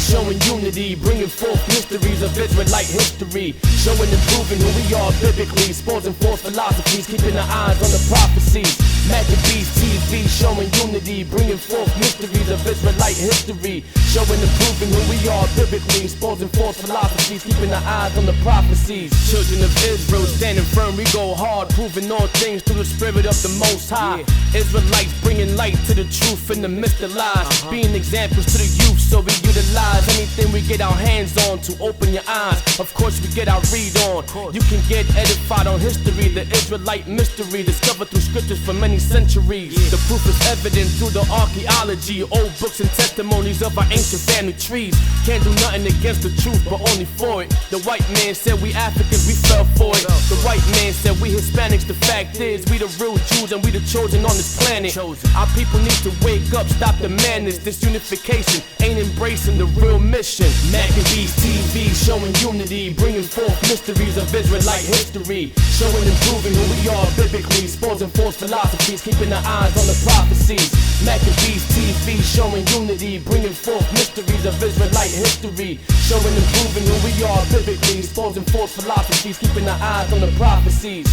showing unity, bringing forth mysteries of Israelite history, showing and proving who we are biblically, exposing false philosophies, keeping our eyes on the prophecies. Maccabees TV, showing unity, bringing forth mysteries of Israelite history, showing and proving who we are biblically, exposing false philosophies, keeping our eyes on the prophecies. Children of Israel, standing firm, we go hard, proving all things through the spirit of the Most High. Israelites bringing light to the truth in the midst of lies, being examples to the youth, so we utilize anything we get our hands on to open your eyes. Of course we get our read on. You can get edified on history, the Israelite mystery, discovered through scriptures for many centuries. The proof is evident through the archaeology, old books and testimonies of our ancient family trees. Can't do nothing against the truth, but only for it. The white man said we Africans, we fell for it. The white man said we Hispanics, the fact is we the real Jews and we the chosen on this planet. Our people need to wake up, stop the madness. This unification ain't embracing the real mission. Maccabees TV, showing unity, bringing forth mysteries of Israelite history, showing and proving who we are biblically, exposing false philosophies, keeping our eyes on the prophecies. Maccabees TV, showing unity, bringing forth mysteries of Israelite history, showing and proving who we are biblically, exposing false philosophies, keeping our eyes on the prophecies.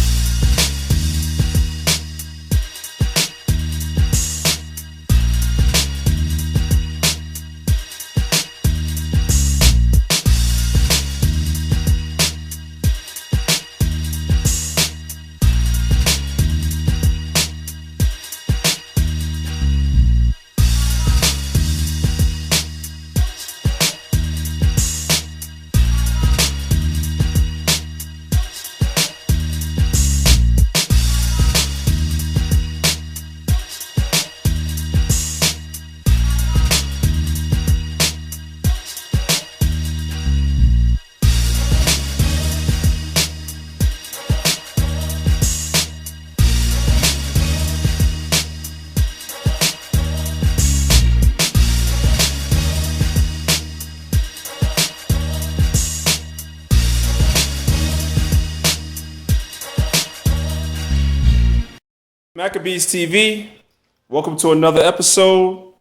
Maccabees TV, welcome to another episode.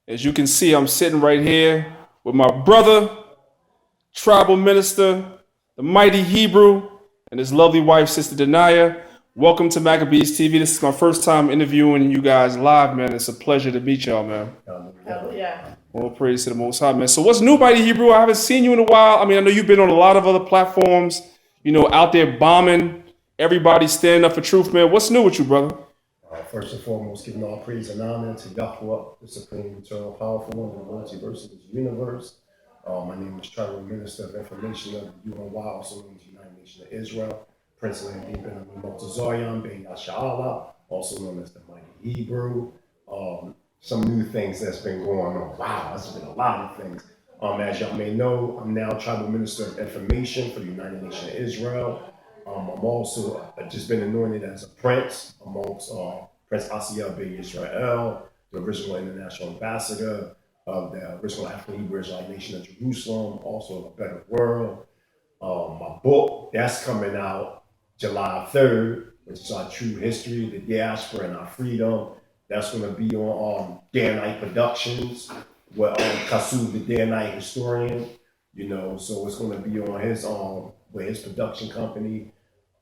As you can see, I'm sitting right here with my brother, tribal minister, the mighty Hebrew, and his lovely wife, Sister DaniYah. Welcome to Maccabees TV. This is my first time interviewing you guys live, man. It's a pleasure to meet y'all, man. Hell yeah. All praise to the Most High, man. So what's new, mighty Hebrew? I haven't seen you in a while. I mean, I know you've been on a lot of other platforms, out there bombing. Everybody standing up for truth, man. What's new with you, brother? First and foremost, giving all praise and honor to Yahuwah, the supreme, eternal, powerful one, the multiverse of this universe. My name is Tribal Minister of Information of the UNY, also known as the United Nation of Israel, Prince Lamdi Ben Motazoyan Ben Yasha'Allah, also known as the Mighty Hebrew. Some new things that's been going on. Wow, there's been a lot of things. As y'all may know, I'm now Tribal Minister of Information for the United Nation of Israel. I'm also just been anointed as a prince amongst Prince Asiel Ben Israel, the original international ambassador of the original African Hebrew Israelite nation of Jerusalem, also a better world. My book, that's coming out July 3rd, which is our true history, the diaspora and our freedom. That's going to be on DaniYah Productions with Kasu, the DaniYah historian. So it's going to be on his with his production company.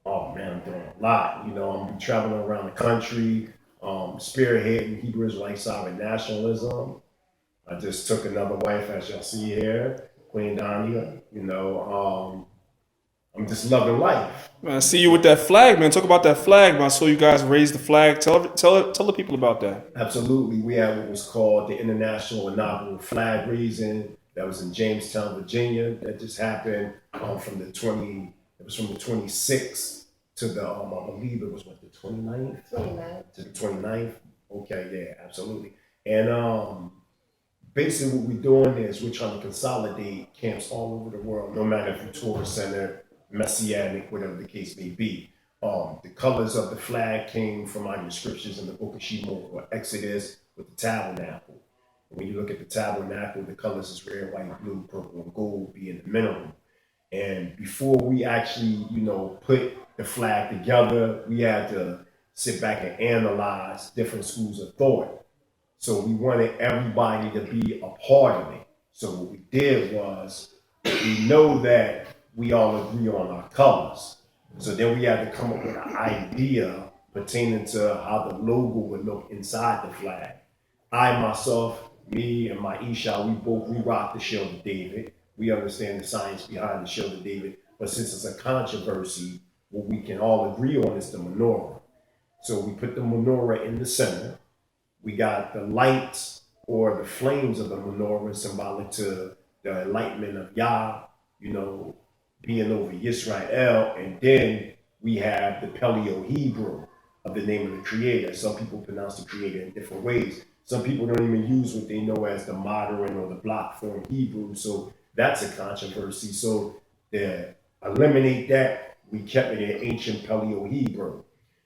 Oh man, I'm doing a lot. I'm traveling around the country, spearheading Hebrew Israelite sovereign nationalism. I just took another wife, as y'all see here, Queen DaniYah. I'm just loving life. Man, I see you with that flag, man. Talk about that flag, man. I saw you guys raise the flag. Tell the people about that. Absolutely. We had what was called the International Inaugural Flag Raising. That was in Jamestown, Virginia. That just happened from the 26th to the, I believe it was the 29th? 29th. To the 29th. Okay, yeah, absolutely. And basically what we're doing is we're trying to consolidate camps all over the world, no matter if you're tourist center, messianic, whatever the case may be. The colors of the flag came from our scriptures in the book of Shemot or Exodus with the tabernacle. When you look at the tabernacle, the colors is red, white, blue, purple, and gold being the minimum. And before we actually, put the flag together, we had to sit back and analyze different schools of thought. So we wanted everybody to be a part of it. So what we did was, we know that we all agree on our colors. So then we had to come up with an idea pertaining to how the logo would look inside the flag. I myself, me and my Isha, we rock the Shield of David. We understand the science behind the Shield of David. But since it's a controversy, what we can all agree on is the menorah. So we put the menorah in the center. We got the lights or the flames of the menorah symbolic to the enlightenment of Yah, being over Yisrael. And then we have the Paleo-Hebrew of the name of the creator. Some people pronounce the creator in different ways. Some people don't even use what they know as the modern or the block form Hebrew. So that's a controversy. So to eliminate that, we kept it in ancient Paleo-Hebrew.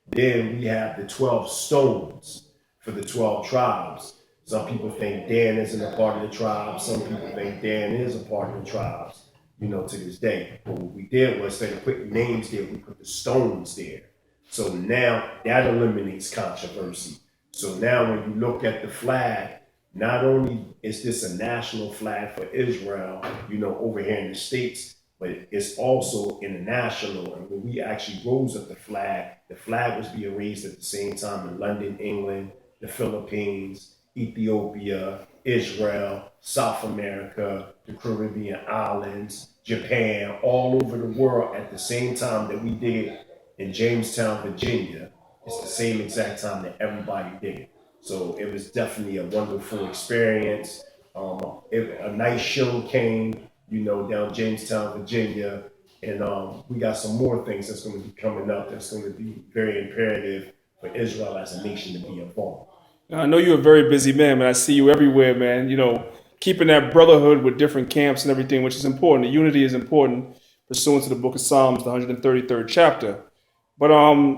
Then we have the 12 stones for the 12 tribes. Some people think Dan isn't a part of the tribe. Some people think Dan is a part of the tribes, to this day. But what we did was, instead of putting names there, we put the stones there. So now that eliminates controversy. So now when you look at the flag, not only is this a national flag for Israel, over here in the States, but it's also international. And when we actually rose up the flag was being raised at the same time in London, England, the Philippines, Ethiopia, Israel, South America, the Caribbean islands, Japan, all over the world at the same time that we did in Jamestown, Virginia. It's the same exact time that everybody did it. So it was definitely a wonderful experience. A nice show came, down Jamestown, Virginia. And we got some more things that's going to be coming up that's going to be very imperative for Israel as a nation to be involved. I know you're a very busy man, man. I see you everywhere, man. Keeping that brotherhood with different camps and everything, which is important. The unity is important, pursuant to the book of Psalms, the 133rd chapter. But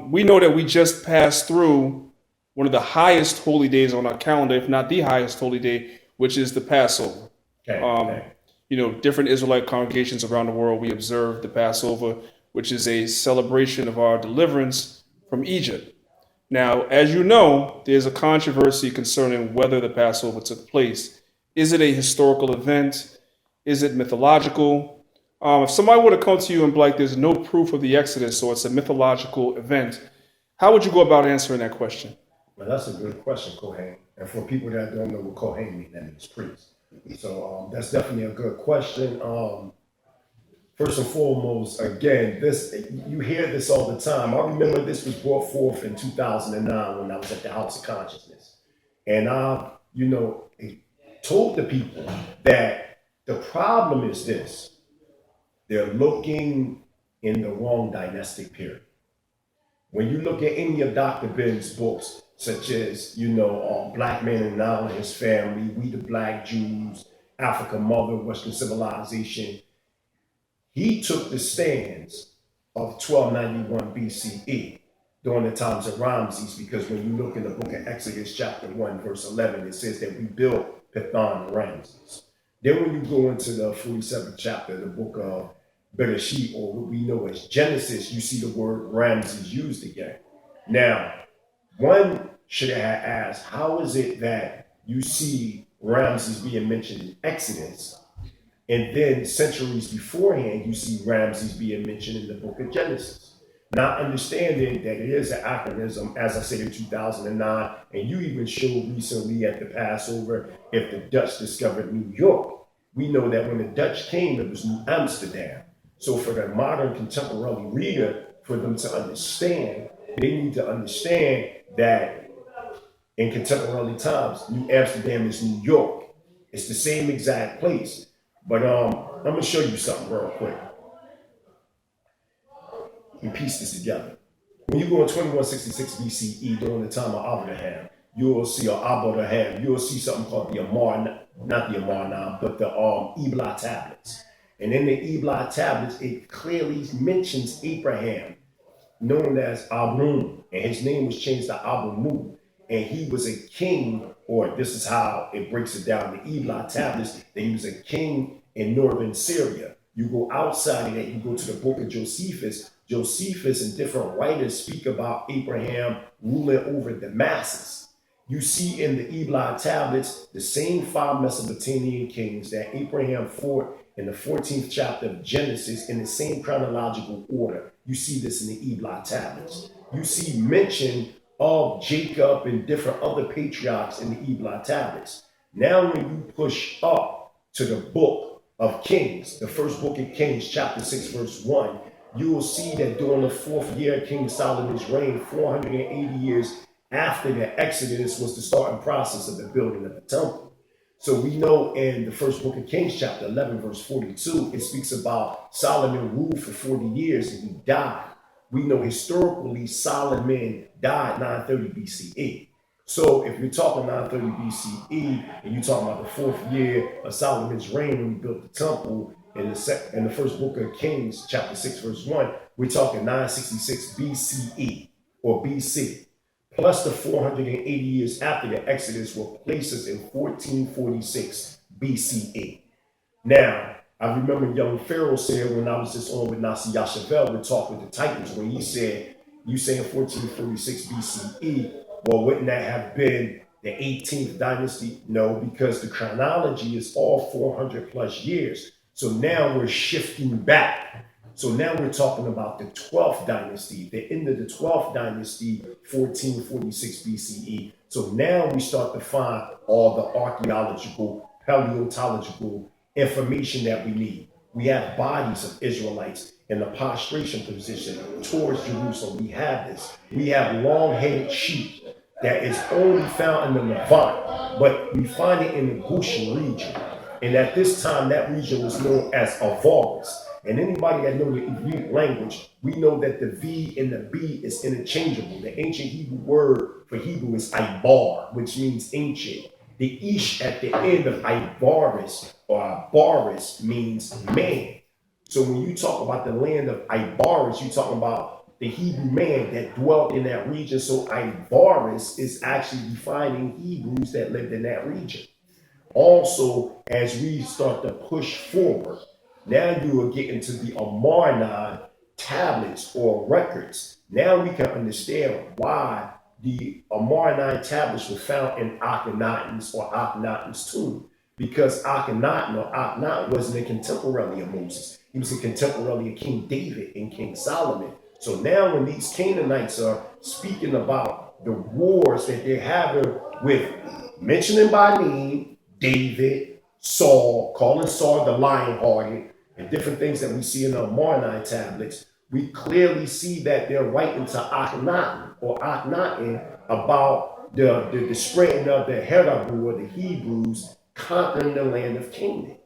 we know that we just passed through one of the highest holy days on our calendar, if not the highest holy day, which is the Passover. Okay. Different Israelite congregations around the world, we observe the Passover, which is a celebration of our deliverance from Egypt. Now, as you know, there's a controversy concerning whether the Passover took place. Is it a historical event? Is it mythological? If somebody were to come to you and be like, there's no proof of the Exodus, or it's a mythological event, how would you go about answering that question? Well, that's a good question, Kohen. And for people that don't know what Kohen means, that means priest. So that's definitely a good question. First and foremost, again, you hear this all the time. I remember this was brought forth in 2009 when I was at the House of Consciousness. And I, told the people that the problem is this. They're looking in the wrong dynastic period. When you look at any of Dr. Ben's books, such as, Black Man and Now and His Family, We the Black Jews, Africa Mother, Western Civilization, he took the stands of 1291 BCE during the times of Ramses, because when you look in the book of Exodus chapter 1, verse 11, it says that we built Pithon and Ramses. Then when you go into the 47th chapter, the book of Bereshit, or what we know as Genesis, you see the word Ramses used again. Now, one should have asked, how is it that you see Ramses being mentioned in Exodus, and then centuries beforehand, you see Ramses being mentioned in the book of Genesis? Not understanding that it is an acronym, as I said in 2009, and you even showed recently at the Passover, if the Dutch discovered New York. We know that when the Dutch came, it was New Amsterdam. So for the modern contemporary reader, for them to understand, they need to understand that in contemporary times, New Amsterdam is New York. It's the same exact place. But I'm going to show you something real quick. We piece this together. When you go in 2166 BCE during the time of Abraham, you'll see you'll see something called the not the Amarna, but the Ebla tablets. And in the Ebla tablets, it clearly mentions Abraham, known as Abram, and his name was changed to Abramu. And he was a king, or this is how it breaks it down, the Ebla tablets, that he was a king in northern Syria. You go outside of that, you go to the book of Josephus. Josephus and different writers speak about Abraham ruling over the masses. You see in the Ebli tablets the same 5 Mesopotamian kings that Abraham fought in the 14th chapter of Genesis in the same chronological order. You see this in the Ebli tablets. You see mention of Jacob and different other patriarchs in the Ebli tablets. Now when you push up to the book of Kings, the first book of Kings, chapter 6, verse 1, you will see that during the 4th year of King Solomon's reign, 480 years after the Exodus, was the starting process of the building of the temple. So we know in the first book of Kings, chapter 11, verse 42, it speaks about Solomon ruled for 40 years and he died. We know historically Solomon died 930 BCE. So if you're talking 930 BCE and you're talking about the 4th year of Solomon's reign when he built the temple in the first book of Kings, chapter 6, verse 1, we're talking 966 BCE or BC. Plus the 480 years after the Exodus will place us in 1446 BCE. Now, I remember young Pharaoh said when I was just on with Nasi Yashavel, we talked with the Titans, when he said, you saying 1446 BCE, well, wouldn't that have been the 18th dynasty? No, because the chronology is all 400 plus years. So now we're shifting back. So now we're talking about the 12th dynasty, the end of the 12th dynasty, 1446 BCE. So now we start to find all the archaeological, paleontological information that we need. We have bodies of Israelites in the prostration position towards Jerusalem. We have this. We have long-headed sheep that is only found in the Levant, but we find it in the Goshen region. And at this time, that region was known as Avaris. And anybody that knows the Hebrew language, we know that the V and the B is interchangeable. The ancient Hebrew word for Hebrew is Ibar, which means ancient. The ish at the end of Ibaris or Ibaris means man. So when you talk about the land of Ibaris, you're talking about the Hebrew man that dwelt in that region. So Ibaris is actually defining Hebrews that lived in that region. Also, as we start to push forward, now you will get into the Amarna tablets or records. Now we can understand why the Amarna tablets were found in Akhenaten's or Akhenaten's tomb. Because Akhenaten or Akhenaten wasn't a contemporary of Moses. He was a contemporary of King David and King Solomon. So now when these Canaanites are speaking about the wars that they're having with mentioning by name David, Saul, calling Saul the lion-hearted, and different things that we see in the Amarna tablets, we clearly see that they're writing to Akhenaten or Akhenaten about the spreading of the Hebrew or the Hebrews conquering the land of Canaan.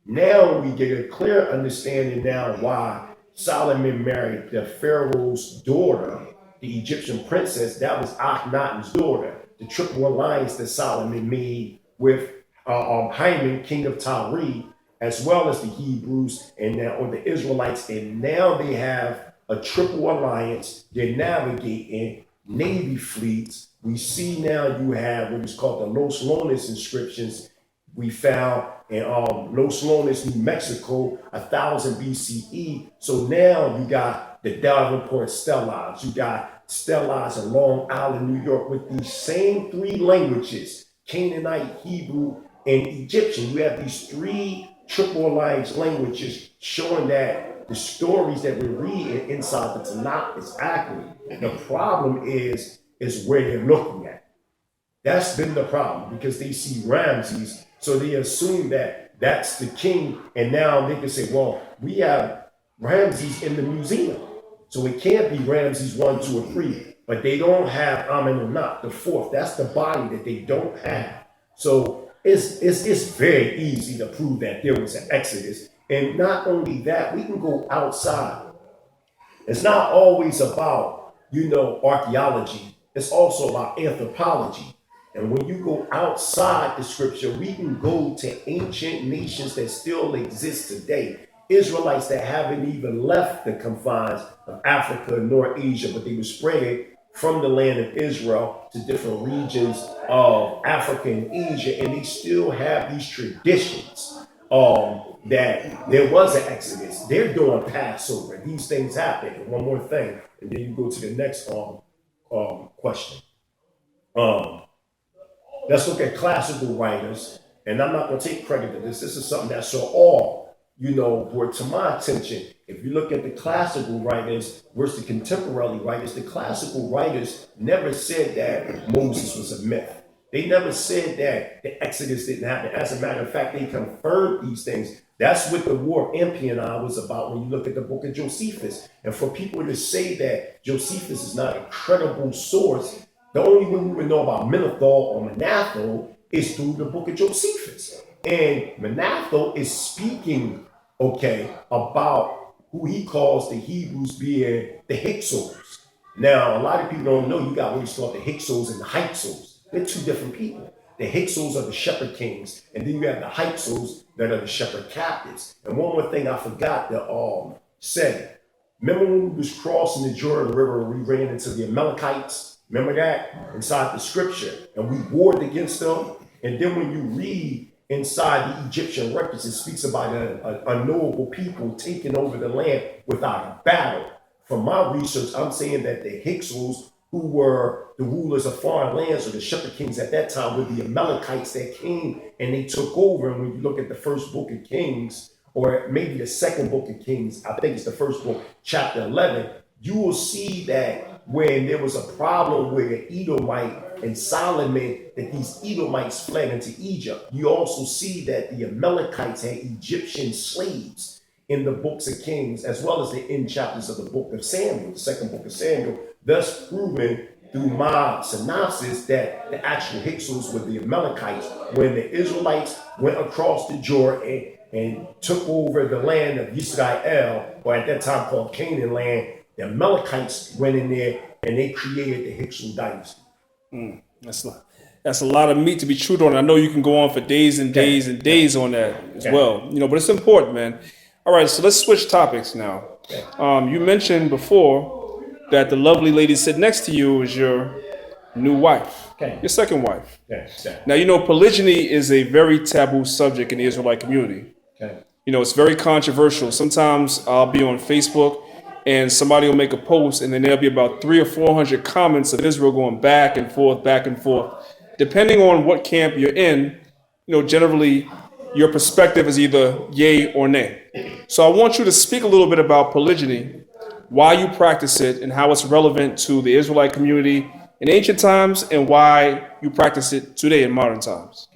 Now we get a clear understanding now why Solomon married the Pharaoh's daughter, the Egyptian princess. That was Akhenaten's daughter, the triple alliance that Solomon made with Hyman, king of Tyre, as well as the Hebrews and now or the Israelites, and now they have a triple alliance. They're navigating navy fleets. We see now you have what is called the Los Lones inscriptions we found in Los Lones, New Mexico, 1000 BCE. So now you got the Davenport stelas, you got stelas in Long Island, New York, with these same 3 languages: Canaanite, Hebrew, and Egyptian. You have these 3 triple alliance languages showing that the stories that we're reading inside the Tanakh is accurate. The problem is where they're looking at. That's been the problem, because they see Ramses, so they assume that that's the king, and now they can say, well, we have Ramses in the museum, so it can't be Ramses 1, 2, or 3, but they don't have Amenemhat the 4th. That's the body that they don't have. So it's very easy to prove that there was an Exodus. And not only that, we can go outside. It's not always about, archaeology. It's also about anthropology. And when you go outside the scripture, we can go to ancient nations that still exist today. Israelites that haven't even left the confines of Africa nor Asia, but they were spread from the land of Israel to different regions of Africa and Asia, and they still have these traditions that there was an Exodus. They're doing Passover. These things happen. And one more thing, and then you go to the next question. Let's look at classical writers, and I'm not going to take credit for this. This is something that Sir all, brought to my attention. If you look at the classical writers versus the contemporary writers, the classical writers never said that Moses was a myth. They never said that the Exodus didn't happen. As a matter of fact, they confirmed these things. That's what the War of Empionne was about when you look at the book of Josephus. And for people to say that Josephus is not a credible source, the only way we would know about Menethil or Manetho is through the book of Josephus. And Manetho is speaking, about who he calls the Hebrews being the Hyksos. Now, a lot of people don't know you got what you call the Hyksos and the Hyksos. They're two different people. The Hyksos are the shepherd kings, and then you have the Hyksos that are the shepherd captives. And one more thing I forgot to say. Remember when we was crossing the Jordan River, we ran into the Amalekites? Remember that? Inside the scripture. And we warred against them. And then when you read inside the Egyptian records, it speaks about an unknowable people taking over the land without a battle. From my research, I'm saying that the Hyksos, who were the rulers of foreign lands or the shepherd kings at that time, were the Amalekites that came and they took over. And when you look at the first book of Kings, or maybe the second book of Kings, I think it's the first book, chapter 11, you will see that when there was a problem with an Edomite and Solomon, that these Edomites fled into Egypt. You also see that the Amalekites had Egyptian slaves in the books of Kings, as well as the end chapters of the book of Samuel, the second book of Samuel, thus proving through my synopsis that the actual Hyksos were the Amalekites. When the Israelites went across the Jordan and took over the land of Israel, or at that time called Canaan land, the Amalekites went in there and they created the Hyksos dynasty. That's a lot of meat to be chewed on. I know you can go on for days and days and days on that as well. But it's important, man. All right, so let's switch topics now. You mentioned before that the lovely lady sitting next to you is your new wife, your second wife. Now, polygyny is a very taboo subject in the Israelite community. It's very controversial. Sometimes I'll be on Facebook and somebody will make a post and then there'll be about 300 or 400 comments of Israel going back and forth, depending on what camp you're in. Generally your perspective is either yay or nay. So I want you to speak a little bit about polygyny, why you practice it and how it's relevant to the Israelite community in ancient times and why you practice it today in modern times.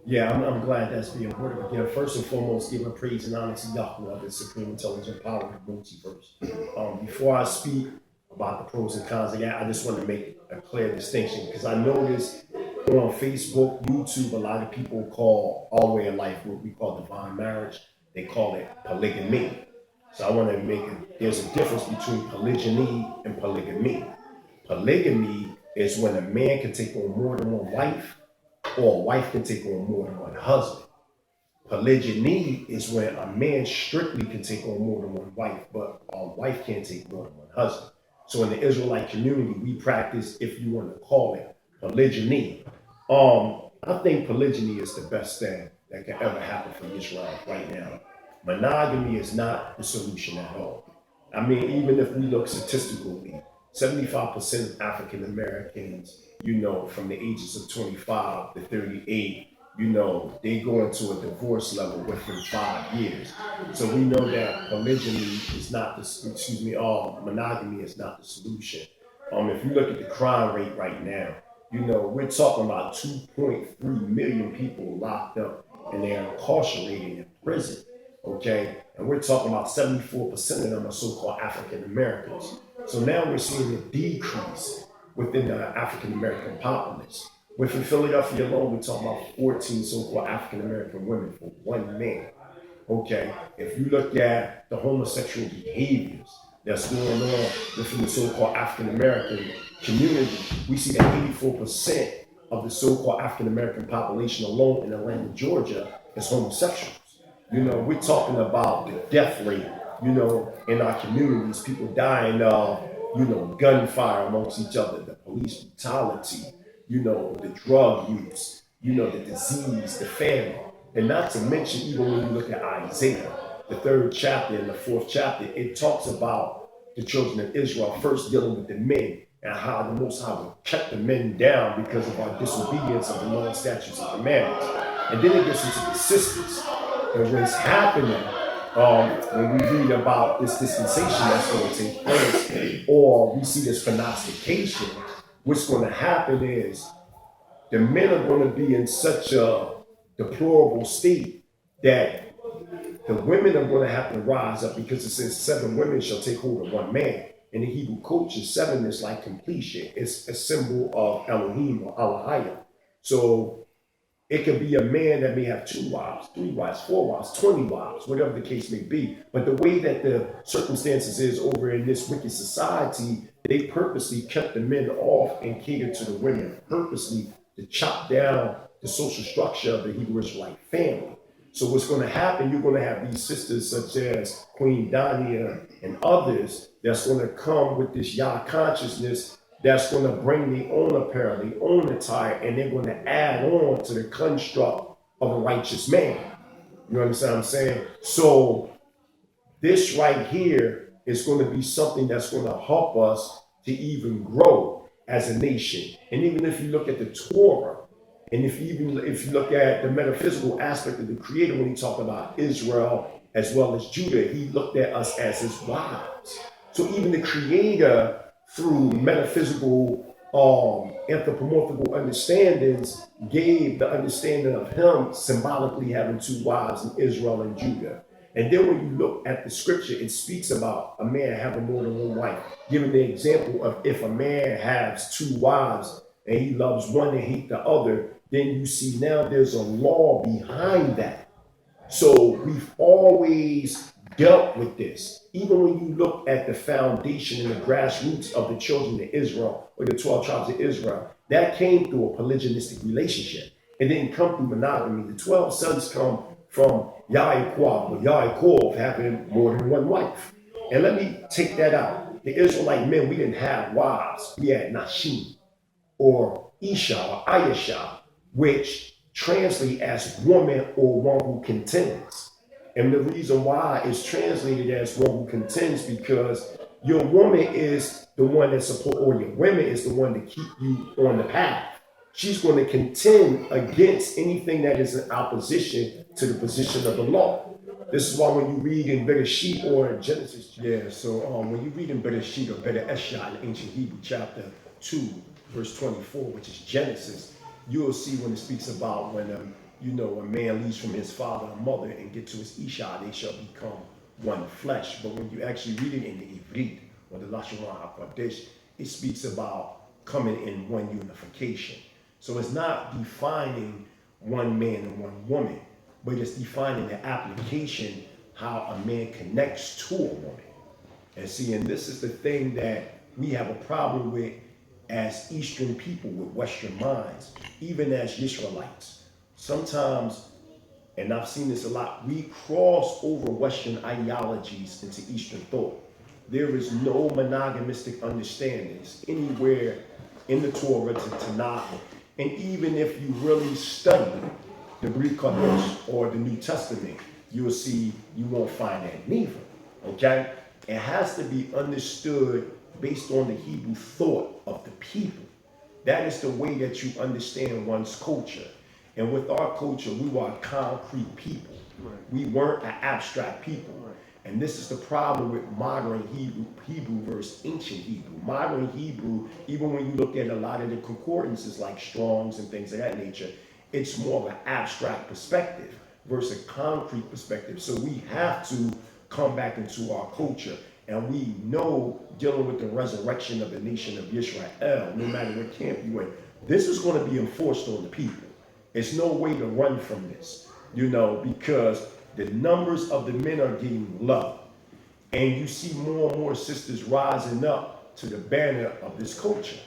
I'm glad that's being brought up again. First and foremost, giving praise and honor to Yahweh, the supreme intelligent power of the multiverse. Before I speak about the pros and cons of that, I just want to make a clear distinction, because I noticed on Facebook, YouTube, a lot of people call our way of life what we call divine marriage. They call it polygamy. So I want to there's a difference between polygyny and polygamy. Polygamy is when a man can take on more than one wife, or a wife can take on more than one husband. Polygyny is when a man strictly can take on more than one wife, but a wife can't take more than one husband. So in the Israelite community, we practice, if you want to call it, polygyny. I think polygyny is the best thing that can ever happen for Israel right now. Monogamy is not the solution at all. I mean, even if we look statistically, 75% of African Americans, from the ages of 25 to 38, they go into a divorce level within 5 years. So we know that monogamy is not the solution. If you look at the crime rate right now, we're talking about 2.3 million people locked up and they're incarcerated in prison. And we're talking about 74% of them are so-called African Americans. So now we're seeing a decrease within the African American populace. Within Philadelphia alone, we're talking about 14 so-called African American women for one man. If you look at the homosexual behaviors that's going on within the so-called African American community, we see that 84% of the so-called African American population alone in Atlanta, Georgia, is homosexuals. We're talking about the death rate, in our communities, people dying of, gunfire amongst each other, the police brutality, the drug use, the disease, the famine. And not to mention, even when you look at Isaiah, the 3rd chapter and the 4th chapter, it talks about the children of Israel first dealing with the men and how the Most High would cut the men down because of our disobedience of the law, statutes, and commandments. And then it gets into the sisters. And what's happening when we read about this dispensation that's going to take place, or we see this phenostication, what's going to happen is the men are going to be in such a deplorable state that the women are going to have to rise up, because it says 7 women shall take hold of 1 man. In the Hebrew culture, 7 is like completion. It's a symbol of Elohim or Elohim. So it could be a man that may have 2 wives, 3 wives, 4 wives, 20 wives, whatever the case may be. But the way that the circumstances is over in this wicked society, they purposely kept the men off and catered to the women, purposely to chop down the social structure of the Hebrew Israelite family. So what's going to happen, you're going to have these sisters such as Queen DaniYah and others that's going to come with this Yah consciousness, that's going to bring their own apparel, their own attire, and they're going to add on to the construct of a righteous man. You understand what I'm saying? So this right here is going to be something that's going to help us to even grow as a nation. And even if you look at the Torah, and if you look at the metaphysical aspect of the Creator, when he talked about Israel as well as Judah, he looked at us as his wives. So even the Creator, through metaphysical, anthropomorphical understandings, gave the understanding of him symbolically having 2 wives in Israel and Judah. And then when you look at the scripture, it speaks about a man having more than 1 wife, giving the example of if a man has 2 wives and he loves one and hates the other, then you see now there's a law behind that. So we've always dealt with this. Even when you look at the foundation and the grassroots of the children of Israel, or the 12 tribes of Israel, that came through a polygynistic relationship. It didn't come through monogamy. The 12 sons come from Yaakov having more than 1 wife. And let me take that out. The Israelite men, we didn't have wives. We had Nashim, or Isha, or Ayesha, which translate as woman or one who contends. And the reason why it's translated as one who contends, because your woman is the one that support, or your women is the one to keep you on the path. She's going to contend against anything that is in opposition to the position of the law. This is why when you read in Bereshit or in Genesis, when you read in Bereshit or Bereshit in ancient Hebrew chapter 2, verse 24, which is Genesis, you'll see when it speaks about when a man leaves from his father and mother and get to his Isha, they shall become one flesh. But when you actually read it in the Ivrit or the Lashon HaKodesh, it speaks about coming in one unification. So it's not defining one man and one woman, but it's defining the application, how a man connects to a woman. And see, and this is the thing that we have a problem with as Eastern people with Western minds, even as Israelites. Sometimes, and I've seen this a lot, we cross over Western ideologies into Eastern thought. There is no monogamistic understandings anywhere in the Torah to Tanakh. And even if you really study the Greek Kodesh or the New Testament, you'll see you won't find that neither. Okay? It has to be understood based on the Hebrew thought of the people. That is the way that you understand one's culture. And with our culture, we were a concrete people. Right. We weren't an abstract people. Right. And this is the problem with modern Hebrew versus ancient Hebrew. Modern Hebrew, even when you look at a lot of the concordances like Strong's and things of that nature, it's more of an abstract perspective versus a concrete perspective. So we have to come back into our culture. And we know, dealing with the resurrection of the nation of Israel, no matter what camp you're in, this is going to be enforced on the people. There's no way to run from this, because the numbers of the men are getting low. And you see more and more sisters rising up to the banner of this culture.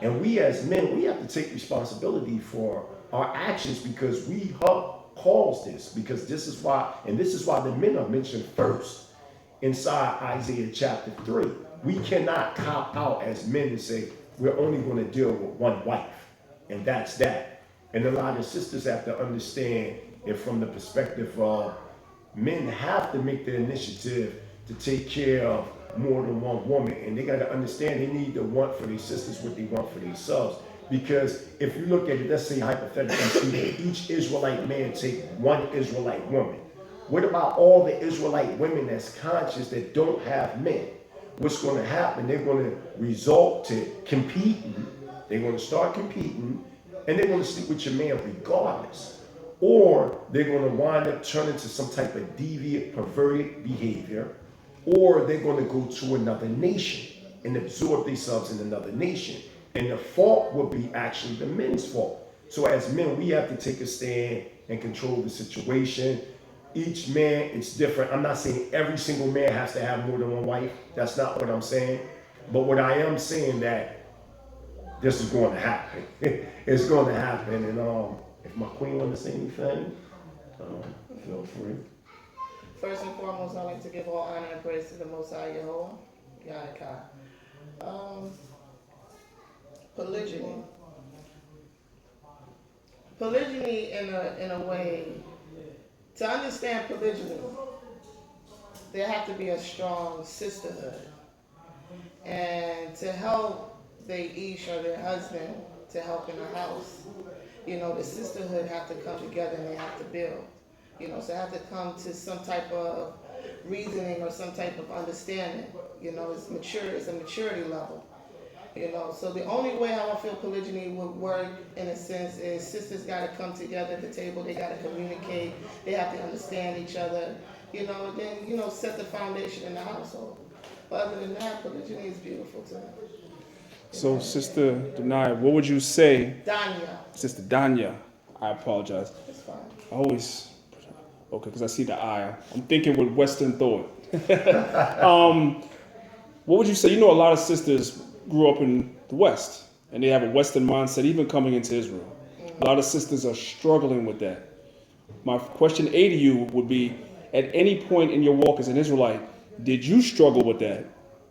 And we as men, we have to take responsibility for our actions, because we help cause this, because this is why the men are mentioned first inside Isaiah chapter 3. We cannot cop out as men and say, we're only going to deal with one wife, and that's that. And a lot of sisters have to understand it from the perspective of men have to make the initiative to take care of more than one woman, and they got to understand they need to want for their sisters what they want for themselves. Because if you look at it, let's say hypothetically, each Israelite man take one Israelite woman. What about all the Israelite women that's conscious that don't have men? What's going to happen? They're going to result to competing. They're going to start competing, and they're going to sleep with your man regardless. Or they're going to wind up turning to some type of deviant, perverted behavior, or they're going to go to another nation and absorb themselves in another nation. And the fault will be actually the men's fault. So as men, we have to take a stand and control the situation. Each man, it's different. I'm not saying every single man has to have more than one wife. That's not what I'm saying. But what I am saying that this is going to happen. It's going to happen. And if my queen wants to say anything, feel free. First and foremost, I'd like to give all honor and praise to the Most High Yehovah, Yahweh. Polygyny. Polygyny in a way, to understand polygyny, there have to be a strong sisterhood. And to help their ish or their husband to help in the house, the sisterhood have to come together and they have to build. So they have to come to some type of reasoning or some type of understanding. It's a maturity level. So the only way how I feel polygyny would work in a sense is sisters got to come together at the table. They got to communicate. They have to understand each other. And then set the foundation in the household. But other than that, polygyny is beautiful to me. So, Sister DaniYah, what would you say? DaniYah. Sister DaniYah, I apologize. It's fine. I always, okay, because I see the I. I'm thinking with Western thought. What would you say? A lot of sisters grew up in the West, and they have a Western mindset, even coming into Israel. A lot of sisters are struggling with that. My question A to you would be, at any point in your walk as an Israelite, did you struggle with that?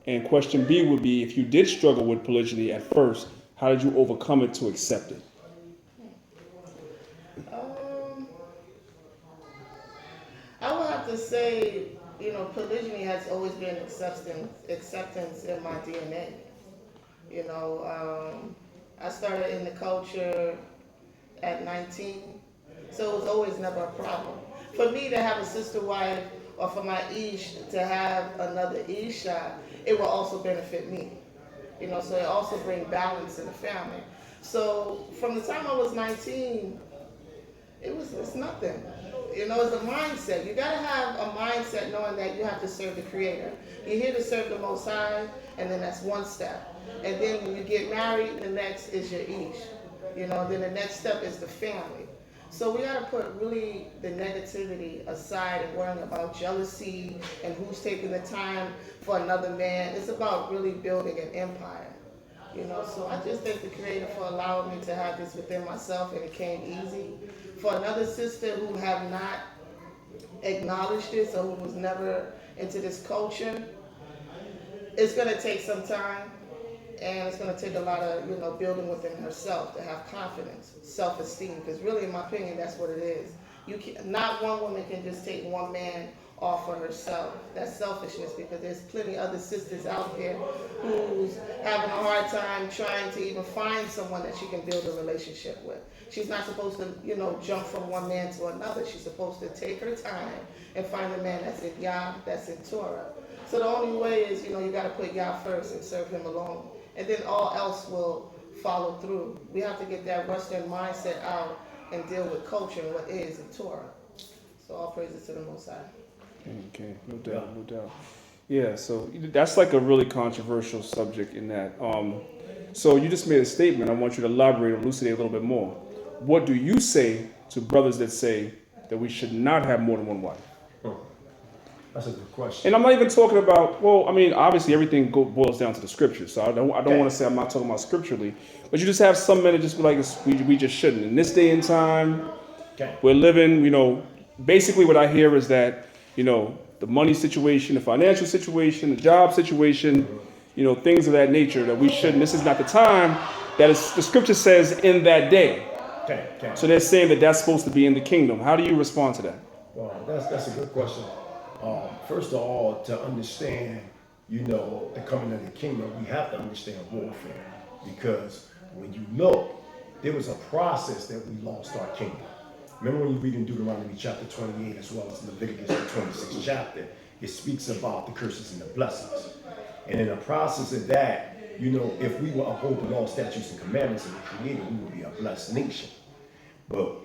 And question B would be, if you did struggle with polygyny at first, how did you overcome it to accept it? I would have to say, polygyny has always been acceptance in my DNA. I started in the culture at 19, so it was always never a problem. For me to have a sister wife or for my ish to have another isha, it will also benefit me. So it also brings balance in the family. So from the time I was 19, it's nothing. It's a mindset. You gotta have a mindset knowing that you have to serve the Creator. You're here to serve the Most High, and then that's one step. And then when you get married, the next is your ish. Then the next step is the family. So we gotta put really the negativity aside and worrying about jealousy and who's taking the time for another man. It's about really building an empire. So I just thank the Creator for allowing me to have this within myself, and it came easy. For another sister who have not acknowledged this or who was never into this culture, it's going to take some time, and it's going to take a lot of building within herself to have confidence, self-esteem, because really in my opinion that's what it is. Not one woman can just take one man off for herself. That's selfishness, because there's plenty other sisters out there who's having a hard time trying to even find someone that she can build a relationship with. She's not supposed to, jump from one man to another. She's supposed to take her time and find a man that's in Yah, that's in Torah. So the only way is, you got to put Yah first and serve him alone. And then all else will follow through. We have to get that Western mindset out and deal with culture and what is in Torah. So all praises to the Most High. Okay, no doubt. Yeah, so that's like a really controversial subject in that. So you just made a statement. I want you to elaborate, elucidate a little bit more. What do you say to brothers that say that we should not have more than one wife? That's a good question. And I'm not even talking about, obviously everything boils down to the scriptures. So I don't want to say I'm not talking about scripturally. But you just have some men that just be like, we just shouldn't. In this day and time, we're living, basically what I hear is that, the money situation, the financial situation, the job situation, things of that nature that we shouldn't. This is not the time that the scripture says in that day. Okay. So they're saying that that's supposed to be in the kingdom. How do you respond to that? Well, that's a good question. First of all, to understand the coming of the kingdom, we have to understand warfare. Because when you look, there was a process that we lost our kingdom. Remember when you read in Deuteronomy chapter 28 as well as Leviticus the 26th chapter, it speaks about the curses and the blessings. And in the process of that, if we will uphold the law, statutes, and commandments of the Creator, we will be a blessed nation. But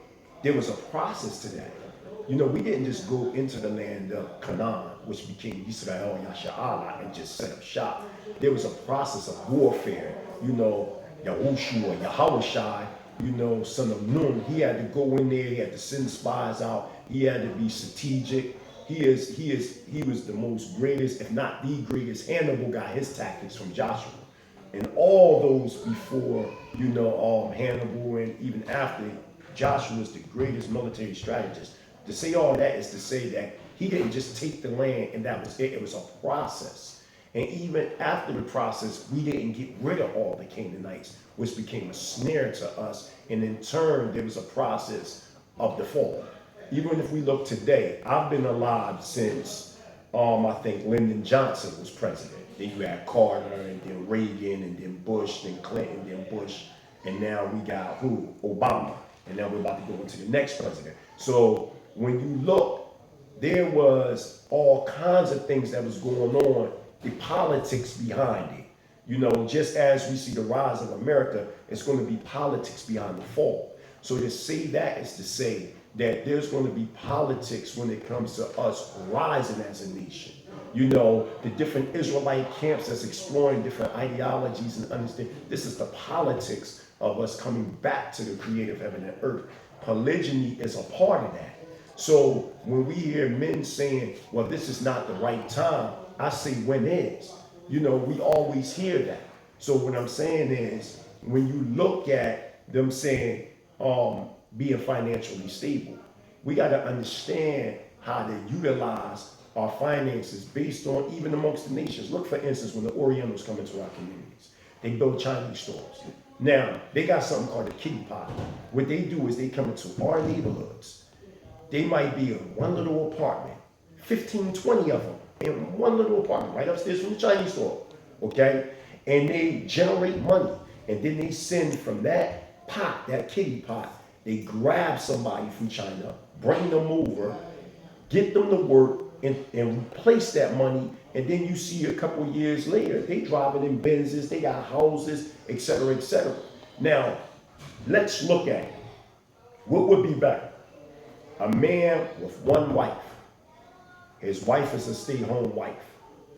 there was a process to that. We didn't just go into the land of Canaan, which became Israel Yasha'Allah, and just set up shop. There was a process of warfare. Yahushua, Yahushai, son of Nun, he had to go in there, he had to send spies out, he had to be strategic. He was the most greatest, if not the greatest. Hannibal got his tactics from Joshua. And all those before, Hannibal and even after, Joshua was the greatest military strategist. To say all that is to say that he didn't just take the land and that was it. It was a process. And even after the process, we didn't get rid of all the Canaanites, which became a snare to us. And in turn, there was a process of the fall. Even if we look today, I've been alive since, I think Lyndon Johnson was president. Then you had Carter, and then Reagan, and then Bush, then Clinton, then Bush. And now we got who? Obama. And now we're about to go into the next president. So when you look, there was all kinds of things that was going on, the politics behind it. Just as we see the rise of America, it's going to be politics behind the fall. So to say that is to say that there's going to be politics when it comes to us rising as a nation. The different Israelite camps that's exploring different ideologies and understand this is the politics of us coming back to the creative heaven and earth. Polygyny is a part of that. So when we hear men saying, well, this is not the right time, I say, when is? We always hear that. So what I'm saying is, when you look at them saying, being financially stable, we got to understand how to utilize our finances based on even amongst the nations. Look, for instance, when the Orientals come into our communities, they build Chinese stores. Now, they got something called a kitty pot. What they do is they come into our neighborhoods. They might be in one little apartment, 15, 20 of them in one little apartment right upstairs from the Chinese store, okay? And they generate money. And then they send from that pot, that kitty pot, they grab somebody from China, bring them over, get them to work, and replace that money. And then you see a couple of years later, they driving in Benzes, they got houses, et cetera, et cetera. Now, let's look at it. What would be better? A man with one wife. His wife is a stay-home wife,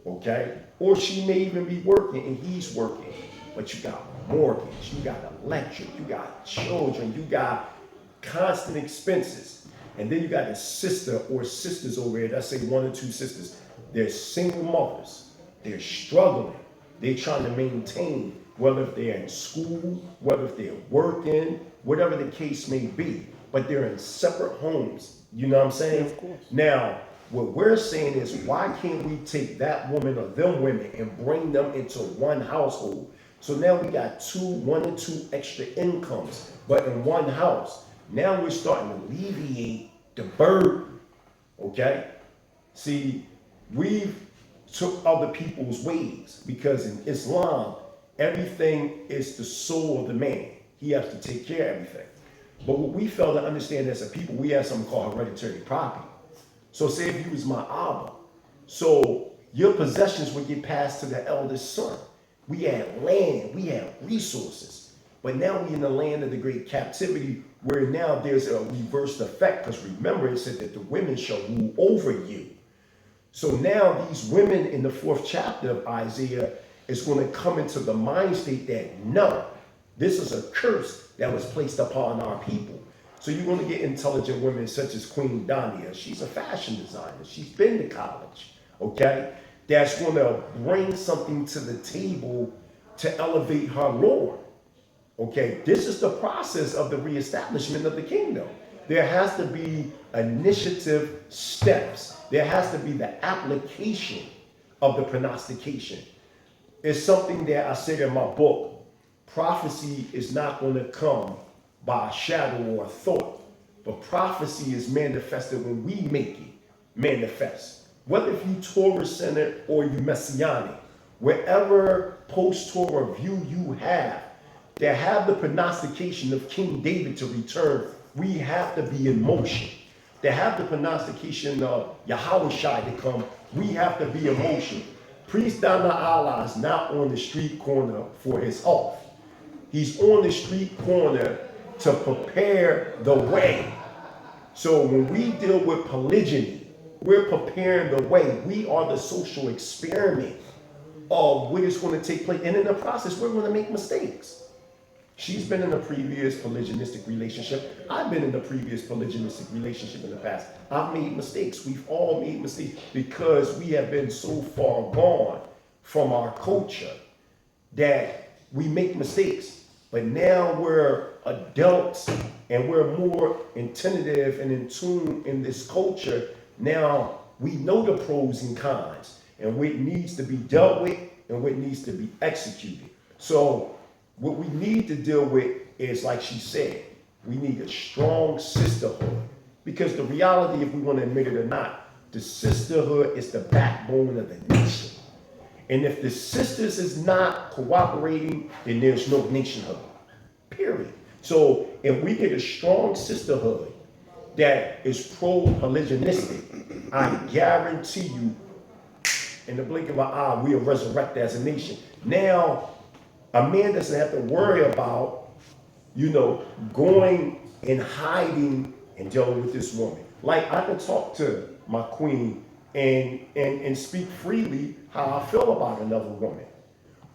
okay? Or she may even be working and he's working. But you got mortgage, you got electric, you got children, you got constant expenses. And then you got a sister or sisters over here, let's say one or two sisters. They're single mothers. They're struggling. They're trying to maintain, whether if they're in school, whether if they're working, whatever the case may be. But they're in separate homes. You know what I'm saying? Of course. Now, what we're saying is, why can't we take that woman or them women and bring them into one household? So now we got one or two extra incomes, but in one house. Now we're starting to alleviate the burden, okay? See, we've took other people's ways, because in Islam, everything is the soul of the man. He has to take care of everything. But what we fail to understand as a people, we have something called hereditary property. So say if you was my Abba, so your possessions would get passed to the eldest son. We had land, we had resources. But now we in the land of the great captivity, where now there's a reversed effect, because remember it said that the women shall rule over you. So now these women in the 4th chapter of Isaiah is going to come into the mind state that no, this is a curse that was placed upon our people. So you're going to get intelligent women such as Queen DaniYah. She's a fashion designer. She's been to college, okay? That's going to bring something to the table to elevate her Lord. Okay, this is the process of the reestablishment of the kingdom. There has to be initiative steps. There has to be the application of the prognostication. It's something that I said in my book. Prophecy is not going to come by a shadow or a thought, but prophecy is manifested when we make it manifest. Whether if you Torah-centered or you Messianic, wherever post-Torah view you have, that have the prognostication of King David to return, we have to be in motion. That have the prognostication of Yahushua to come, we have to be in motion. Priest DaniYah is not on the street corner for his off. He's on the street corner to prepare the way. So when we deal with polygyny, we're preparing the way. We are the social experiment of what is going to take place. And in the process, we're going to make mistakes. She's been in a previous polygynistic relationship. I've been in a previous polygynistic relationship in the past. I've made mistakes. We've all made mistakes because we have been so far gone from our culture that we make mistakes. But now we're adults and we're more attentive and in tune in this culture. Now we know the pros and cons and what needs to be dealt with and what needs to be executed. So what we need to deal with is, like she said, we need a strong sisterhood. Because the reality, if we want to admit it or not, the sisterhood is the backbone of the nation. And if the sisters is not cooperating, then there's no nationhood. Period. So if we get a strong sisterhood that is pro-polygynistic, I guarantee you, in the blink of an eye, we'll resurrect as a nation. Now, a man doesn't have to worry about, going and hiding and dealing with this woman. Like, I can talk to my queen and speak freely how I feel about another woman.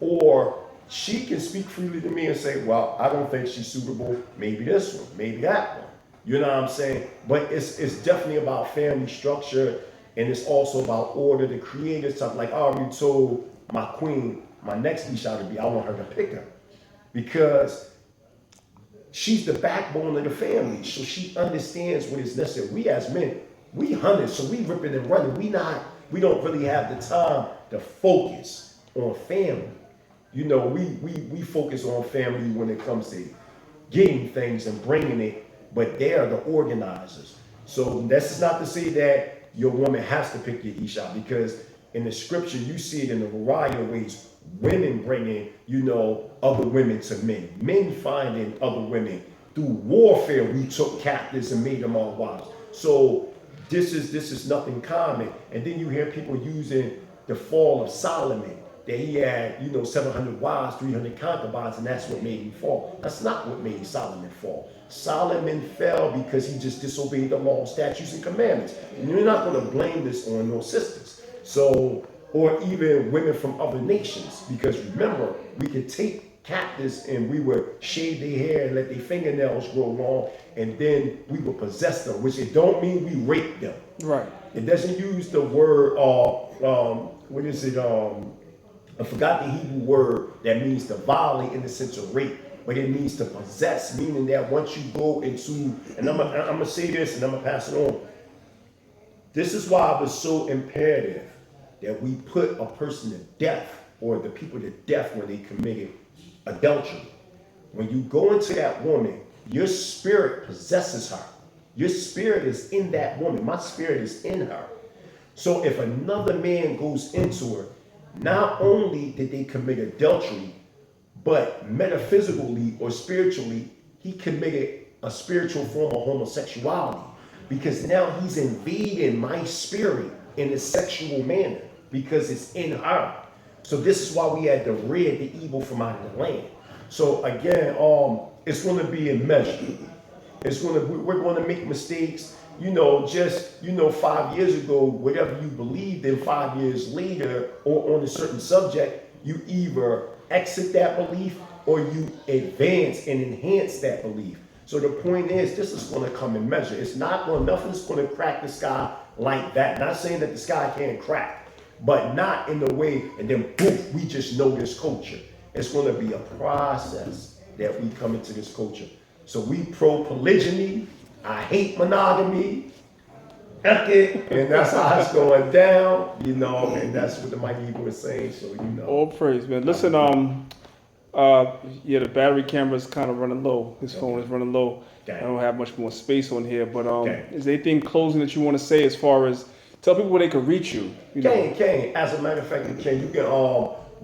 Or she can speak freely to me and say, well, I don't think she's suitable. Maybe this one, maybe that one. You know what I'm saying? But it's definitely about family structure, and it's also about order. The creator stuff, like I already told my queen, my next Isha to be, I want her to pick her. Because she's the backbone of the family. So she understands what is necessary. We as men, we hunters, so we ripping and running. We don't really have the time to focus on family. We focus on family when it comes to getting things and bringing it, but they are the organizers. So that's not to say that your woman has to pick your Isha, because in the scripture, you see it in a variety of ways. Women bringing, other women to men. Men finding other women. Through warfare, we took captives and made them our wives. So this is nothing common. And then you hear people using the fall of Solomon, that he had, 700 wives, 300 concubines, and that's what made him fall. That's not what made Solomon fall. Solomon fell because he just disobeyed the law, statutes, and commandments. And you're not going to blame this on no sisters. So, or even women from other nations, because remember, we could take captives and we would shave their hair and let their fingernails grow long, and then we would possess them, which it don't mean we rape them. Right. It doesn't use the word, what is it? I forgot the Hebrew word that means to violate in the sense of rape, but it means to possess, meaning that once you go into, and I'm gonna say this and I'm gonna pass it on. This is why it was so imperative that we put a person to death, or the people to death when they committed adultery. When you go into that woman, your spirit possesses her. Your spirit is in that woman. My spirit is in her. So if another man goes into her, not only did they commit adultery, but metaphysically or spiritually, he committed a spiritual form of homosexuality, because now he's invading my spirit in a sexual manner because it's in her. So this is why we had to rid the evil from out of the land. So again, it's going to be in measure. We're going to make mistakes. 5 years ago, whatever you believed in 5 years later or on a certain subject, you either exit that belief or you advance and enhance that belief. So the point is, this is going to come in measure. Nothing's going to crack the sky like that. Not saying that the sky can't crack, but not in the way, and then poof, we just know this culture. It's going to be a process that we come into this culture. So we pro-polygyny. I hate monogamy. And that's how it's going down, and that's what the mighty Hebrew is saying. So All praise, man. Listen, the battery camera is kind of running low. His phone is running low. I don't have much more space on here, but is there anything closing that you want to say as far as tell people where they can reach you? Can. As a matter of fact, you can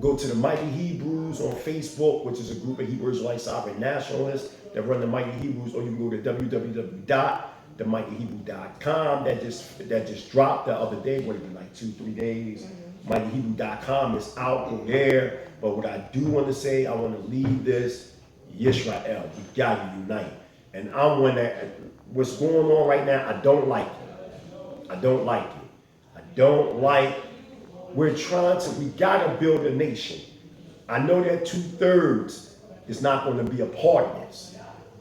Go to the Mighty Hebrews on Facebook, which is a group of Hebrew Israelite sovereign nationalists that run the Mighty Hebrews, or you can go to www.themightyhebrew.com. That just dropped the other day, what it be like 2-3 days. MightyHebrew.com is out, go there. But what I do want to say, I want to leave this, Yisrael, we gotta unite. And I want to, what's going on right now, I don't like it. I don't like it. I don't like, we gotta build a nation. I know that 2/3 is not going to be a part of this,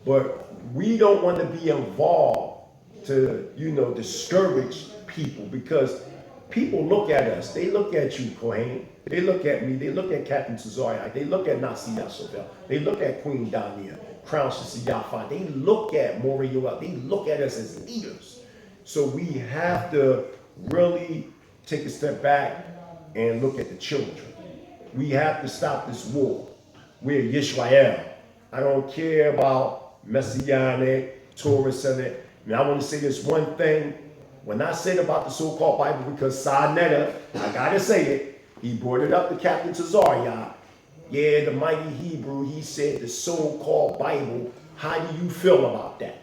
but we don't want to be involved to, discourage people, because people look at us. They look at you, Kohen. They look at me. They look at Captain Tazariah. They look at Nasi Yashovel. They look at Queen DaniYah, Crown Shasiyafa. They look at Moriel. They look at us as leaders. So we have to really take a step back and look at the children. We have to stop this war. We're Yisrael. I don't care about Messianic, Torah Senate. And I want to say this one thing. When I said about the so-called Bible, because Sarnetta, I gotta say it, he brought it up to Captain Tazariah. Yeah, the Mighty Hebrew, he said the so-called Bible. How do you feel about that?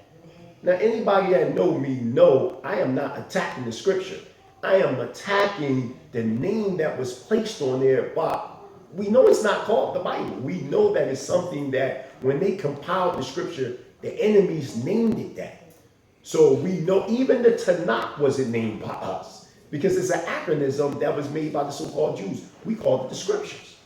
Now, anybody that know me know I am not attacking the scripture. I am attacking the name that was placed on there, but we know it's not called the Bible. We know that it's something that when they compiled the scripture, the enemies named it that. So we know even the Tanakh wasn't named by us, because it's an acronym that was made by the so-called Jews. We called it the scriptures.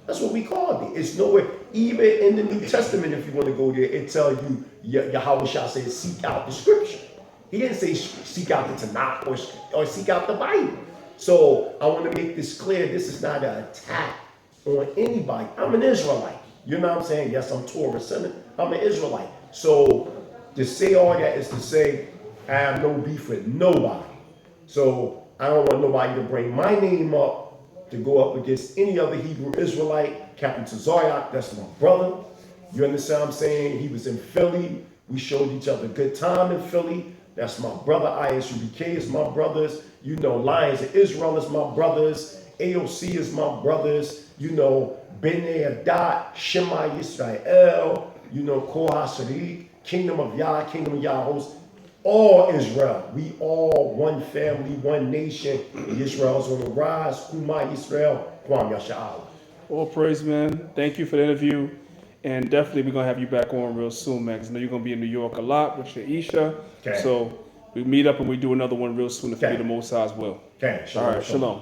That's what we called it. It's nowhere, even in the New Testament, if you want to go there, it tells you, Yahweh Shah says, seek out the scripture. He didn't say seek out the Tanakh or seek out the Bible. So I want to make this clear. This is not an attack on anybody. I'm an Israelite. You know what I'm saying? Yes, I'm Torah Senate. I'm an Israelite. So to say all that is to say I have no beef with nobody. So I don't want nobody to bring my name up to go up against any other Hebrew Israelite. Captain Tazariah, that's my brother. You understand what I'm saying? He was in Philly. We showed each other a good time in Philly. That's my brother. ISUBK is my brothers. Lions of Israel is my brothers. AOC is my brothers. Bnei Adat, Shema Yisrael, Koha Sharik, Kingdom of Yah, Kingdom of Yahos. All Israel. We all one family, one nation. And Israel's on the rise. Kuma Yisrael, Kwam Yasha'al. All praise, man. Thank you for the interview. And definitely we're going to have you back on real soon, man, because I know you're going to be in New York a lot with your Isha. Okay. So we meet up and we do another one real soon if you be the Most High as well. Okay. All right. Shalom.